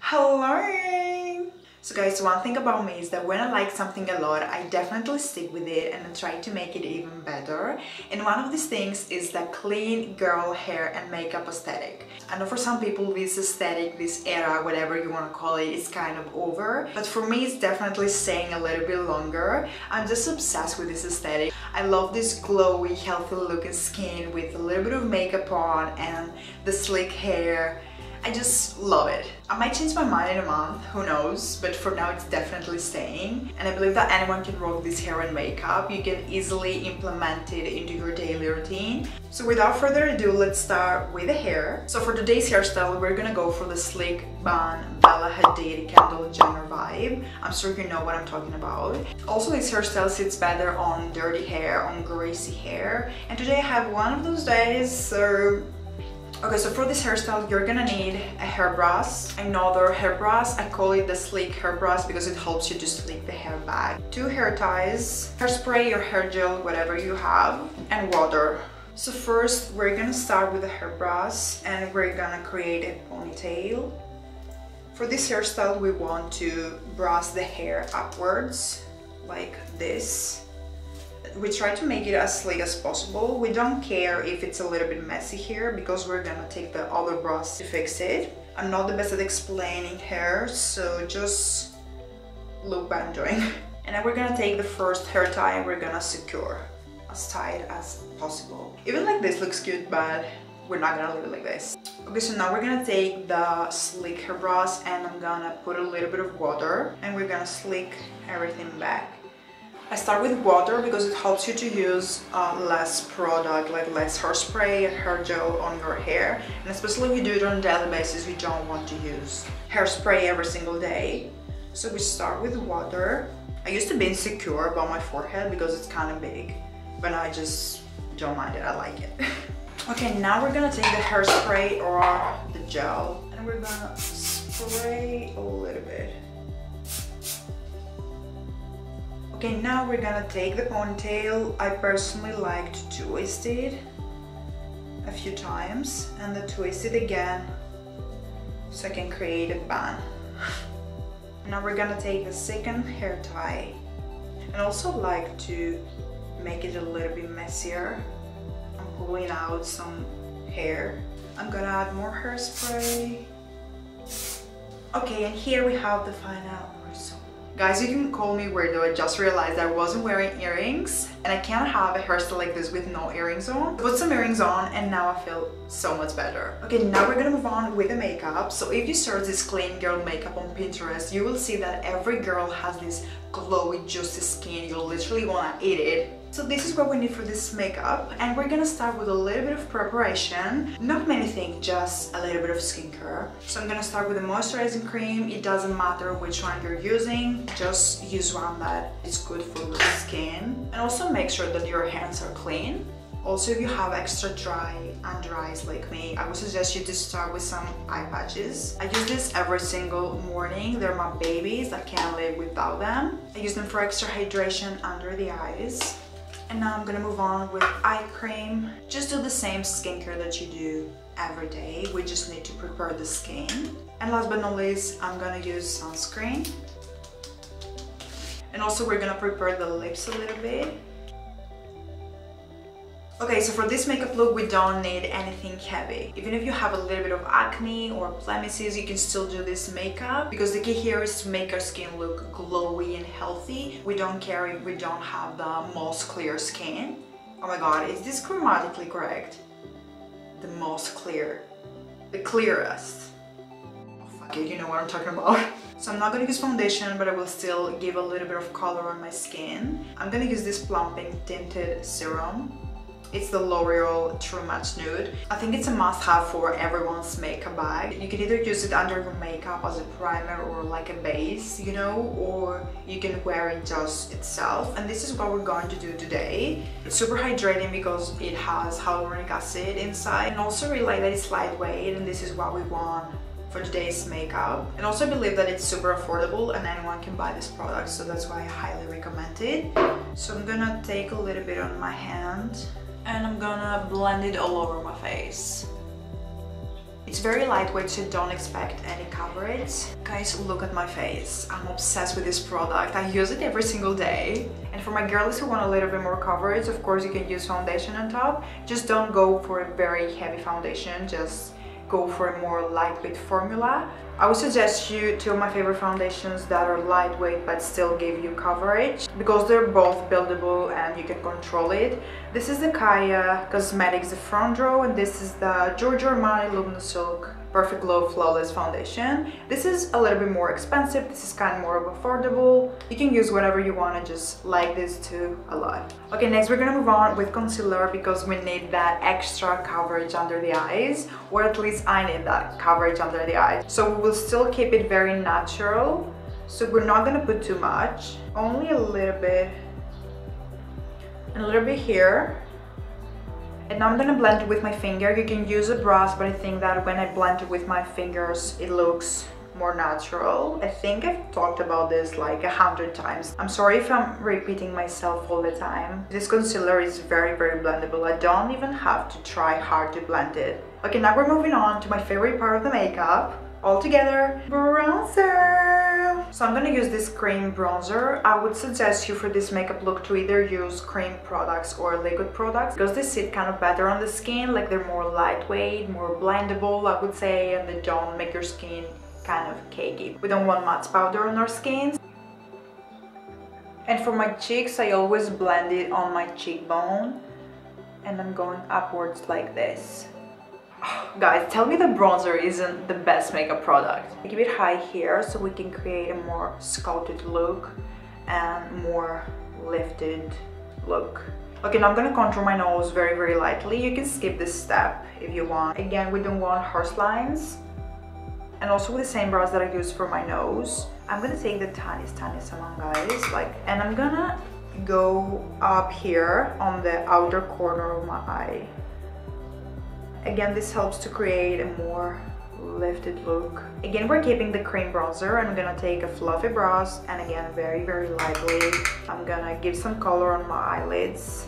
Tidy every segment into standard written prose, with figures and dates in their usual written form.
Hello! So guys, one thing about me is that when I like something a lot, I definitely stick with it and I try to make it even better. And one of these things is the clean girl hair and makeup aesthetic. I know for some people this aesthetic, this era, whatever you want to call it, is kind of over. But for me, it's definitely staying a little bit longer. I'm just obsessed with this aesthetic. I love this glowy, healthy looking skin with a little bit of makeup on and the slick hair. I just love it. I might change my mind in a month, who knows, but for now it's definitely staying. And I believe that anyone can rock this hair and makeup. You can easily implement it into your daily routine. So without further ado, let's start with the hair. So for today's hairstyle, we're gonna go for the slick bun Bella Hadid Kendall Jenner vibe. I'm sure you know what I'm talking about. Also, this hairstyle sits better on dirty hair, on greasy hair. And today I have one of those days, so okay, so for this hairstyle, you're gonna need a hairbrush, another hairbrush. I call it the sleek hairbrush because it helps you to sleek the hair back. 2 hair ties, hairspray or hair gel, whatever you have, and water. So first, we're gonna start with the hairbrush and we're gonna create a ponytail. For this hairstyle, we want to brush the hair upwards, like this. We try to make it as sleek as possible. We don't care if it's a little bit messy here because we're gonna take the other brush to fix it. I'm not the best at explaining hair, so just look what I'm doing. And then we're gonna take the first hair tie and we're gonna secure as tight as possible. Even like this looks cute, but we're not gonna leave it like this. Okay, so now we're gonna take the sleek hairbrush and I'm gonna put a little bit of water and we're gonna sleek everything back. I start with water because it helps you to use less product, like less hairspray and hair gel on your hair. And especially if you do it on a daily basis, you don't want to use hairspray every single day. So we start with water. I used to be insecure about my forehead because it's kind of big, but now I just don't mind it, I like it. Okay, now we're gonna take the hairspray or the gel and we're gonna spray a little bit. Okay, now we're gonna take the ponytail. I personally like to twist it a few times and then twist it again so I can create a bun. Now we're gonna take the second hair tie and also like to make it a little bit messier. I'm pulling out some hair. I'm gonna add more hairspray. Okay, and here we have the final result. Guys, you can call me weirdo, I just realized I wasn't wearing earrings and I can't have a hairstyle like this with no earrings on. Put some earrings on and now I feel so much better. Okay, now we're gonna move on with the makeup. So if you search this clean girl makeup on Pinterest, you will see that every girl has this glowy, juicy skin. You literally wanna eat it. So this is what we need for this makeup and we're gonna start with a little bit of preparation. Not many things, just a little bit of skincare. So I'm gonna start with a moisturizing cream. It doesn't matter which one you're using, just use one that is good for your skin. And also make sure that your hands are clean. Also, if you have extra dry under eyes like me, I would suggest you to start with some eye patches. I use this every single morning. They're my babies, I can't live without them. I use them for extra hydration under the eyes. And now I'm gonna move on with eye cream. Just do the same skincare that you do every day. We just need to prepare the skin. And last but not least, I'm gonna use sunscreen. And also we're gonna prepare the lips a little bit. Okay, so for this makeup look, we don't need anything heavy. Even if you have a little bit of acne or blemishes, you can still do this makeup because the key here is to make our skin look glowy and healthy. We don't care if we don't have the most clear skin. Oh my god, is this grammatically correct? The most clear. The clearest. Oh fuck it, you know what I'm talking about. So I'm not gonna use foundation, but I will still give a little bit of color on my skin. I'm gonna use this plumping tinted serum. It's the L'Oreal True Match Nude. I think it's a must-have for everyone's makeup bag. You can either use it under your makeup as a primer or like a base, you know, or you can wear it just itself. And this is what we're going to do today. It's super hydrating because it has hyaluronic acid inside, and also really like that it's lightweight, and this is what we want for today's makeup. And also I believe that it's super affordable and anyone can buy this product, so that's why I highly recommend it. So I'm gonna take a little bit on my hand and I'm gonna blend it all over my face. It's very lightweight, so don't expect any coverage. Guys, look at my face. I'm obsessed with this product. I use it every single day. And for my girlies who want a little bit more coverage, of course you can use foundation on top. Just don't go for a very heavy foundation, just go for a more lightweight formula. I would suggest you two of my favorite foundations that are lightweight but still give you coverage, because they're both buildable and you can control it. This is the Kaya Cosmetics the front row, and this is the Giorgio Armani Luminous Silk Perfect Glow Flawless Foundation. This is a little bit more expensive. This is kind of more of affordable. You can use whatever you want, and just like this two a lot. Okay, next we're gonna move on with concealer, because we need that extra coverage under the eyes, or at least I need that coverage under the eyes. So we will still keep it very natural. So we're not gonna put too much, only a little bit, and a little bit here. And now I'm gonna blend it with my finger. You can use a brush, but I think that when I blend it with my fingers, it looks more natural. I think I've talked about this like 100 times. I'm sorry if I'm repeating myself all the time. This concealer is very, very blendable. I don't even have to try hard to blend it. Okay, now we're moving on to my favorite part of the makeup. All together, bronzer. So I'm gonna use this cream bronzer. I would suggest you for this makeup look to either use cream products or liquid products, because they sit kind of better on the skin, like they're more lightweight, more blendable, I would say, and they don't make your skin kind of cakey. We don't want matte powder on our skin. And for my cheeks, I always blend it on my cheekbone, and I'm going upwards like this. Guys, tell me the bronzer isn't the best makeup product. Keep it high here so we can create a more sculpted look and more lifted look. Okay, now I'm gonna contour my nose very, very lightly. You can skip this step if you want. Again, we don't want harsh lines. And also with the same brush that I used for my nose, I'm gonna take the tiniest amount, guys, and I'm gonna go up here on the outer corner of my eye. Again, this helps to create a more lifted look. Again, we're keeping the cream bronzer. I'm gonna take a fluffy brush, and again, very, very lightly, I'm gonna give some color on my eyelids.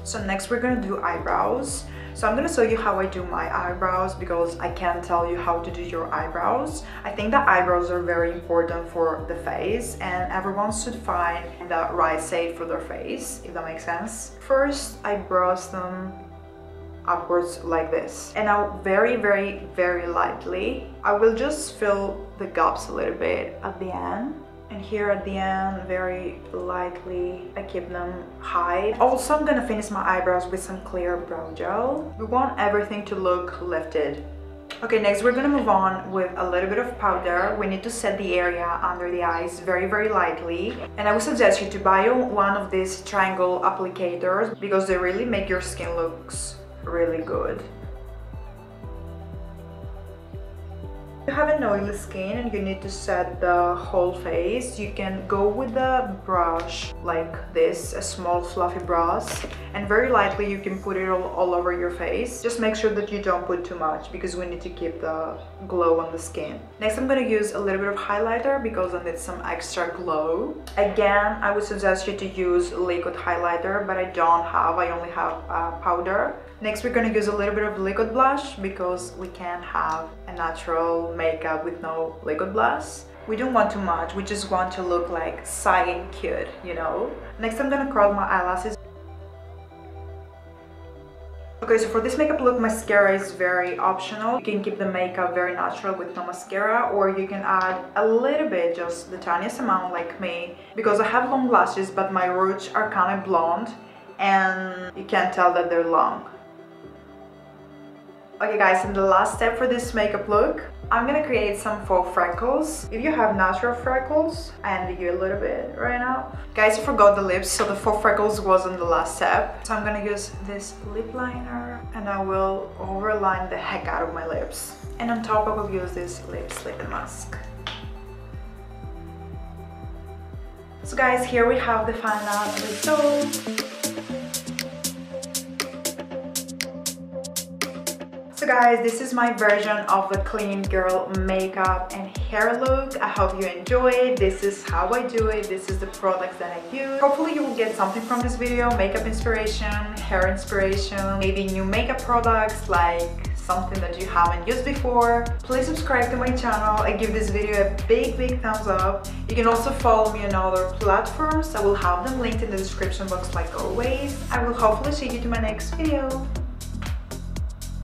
So next we're gonna do eyebrows. So I'm gonna show you how I do my eyebrows, because I can't tell you how to do your eyebrows. I think that eyebrows are very important for the face, and everyone should find the right shape for their face, if that makes sense. First, I brush them upwards like this, and now very, very, very lightly I will just fill the gaps a little bit at the end, and here at the end very lightly I keep them high. Also, I'm gonna finish my eyebrows with some clear brow gel. We want everything to look lifted. Okay, next we're gonna move on with a little bit of powder. We need to set the area under the eyes very, very lightly, and I would suggest you to buy one of these triangle applicators, because they really make your skin looks really good. If you have an oily skin and you need to set the whole face, you can go with a brush like this, a small fluffy brush, and very lightly you can put it all over your face. Just make sure that you don't put too much, because we need to keep the glow on the skin. Next, I'm gonna use a little bit of highlighter, because I need some extra glow. Again, I would suggest you to use liquid highlighter, but I don't have, I only have powder. Next, we're gonna use a little bit of liquid blush, because we can't have a natural makeup with no liquid blush. We don't want too much, we just want to look like shy and cute, you know? Next, I'm gonna curl my eyelashes. Okay, so for this makeup look, mascara is very optional. You can keep the makeup very natural with no mascara, or you can add a little bit, just the tiniest amount like me, because I have long lashes, but my roots are kind of blonde, and you can't tell that they're long. Okay guys, and the last step for this makeup look, I'm gonna create some faux freckles. If you have natural freckles, I envy you a little bit right now. Guys, I forgot the lips, so the faux freckles wasn't the last step. So I'm gonna use this lip liner, and I will overline the heck out of my lips. And on top I will use this lip slip mask. So guys, here we have the final result. So guys, this is my version of the clean girl makeup and hair look. I hope you enjoyed. This is how I do it. This is the products that I use. Hopefully you will get something from this video. Makeup inspiration, hair inspiration, maybe new makeup products like something that you haven't used before. Please subscribe to my channel and give this video a big thumbs up. You can also follow me on other platforms. I will have them linked in the description box like always. I will hopefully see you to my next video.